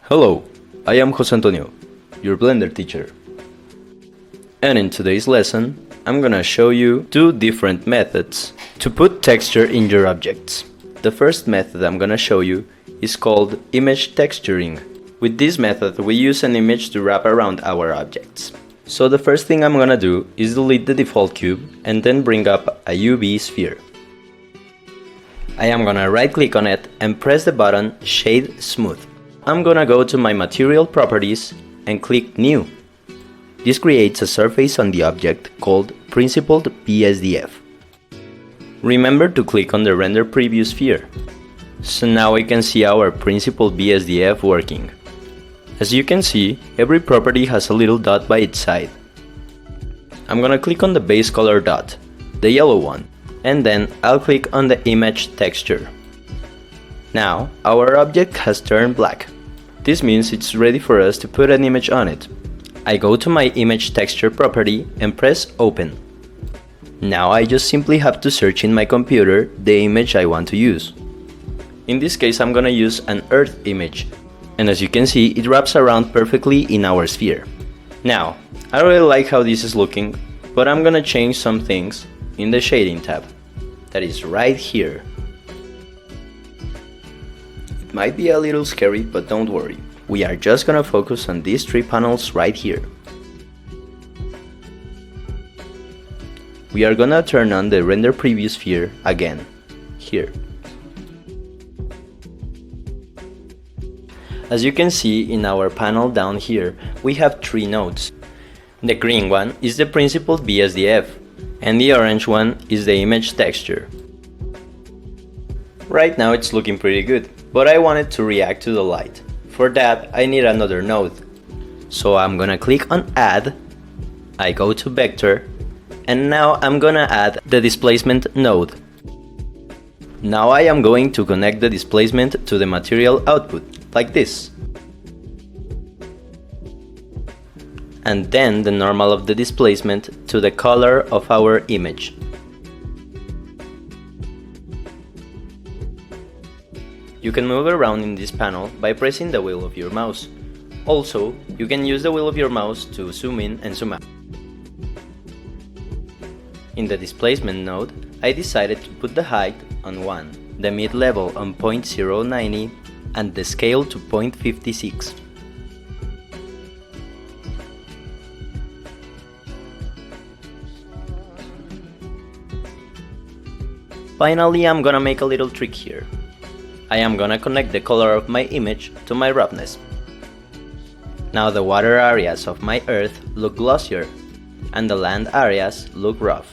Hello, I am Jose Antonio, your Blender teacher. And in today's lesson, I'm gonna show you two different methods to put texture in your objects. The first method I'm gonna show you is called image texturing. With this method, we use an image to wrap around our objects. So the first thing I'm gonna do is delete the default cube and then bring up a UV sphere. I am gonna right click on it and press the button Shade Smooth. I'm gonna go to my material properties and click New. This creates a surface on the object called Principled BSDF. Remember to click on the Render Preview sphere. So now we can see our Principled BSDF working. As you can see, every property has a little dot by its side. I'm gonna click on the base color dot, the yellow one, and then I'll click on the image texture. Now, our object has turned black. This means it's ready for us to put an image on it. I go to my image texture property and press open. Now I just simply have to search in my computer the image I want to use. In this case, I'm gonna use an earth image. And as you can see, it wraps around perfectly in our sphere. Now, I really like how this is looking, but I'm gonna change some things in the shading tab. That is right here. It might be a little scary, but don't worry. We are just gonna focus on these three panels right here. We are gonna turn on the render preview sphere again, here. As you can see in our panel down here, we have three nodes. The green one is the Principled BSDF, and the orange one is the image texture. Right now it's looking pretty good, but I want it to react to the light. For that, I need another node. So I'm gonna click on Add, I go to Vector, and now I'm gonna add the displacement node. Now I am going to connect the displacement to the material output, like this. And then the normal of the displacement to the color of our image. You can move around in this panel by pressing the wheel of your mouse. Also, you can use the wheel of your mouse to zoom in and zoom out. In the displacement node, I decided to put the height on 1, the mid-level on 0.090, and the scale to 0.56. Finally, I'm gonna make a little trick here. I am gonna connect the color of my image to my roughness. Now the water areas of my earth look glossier, and the land areas look rough.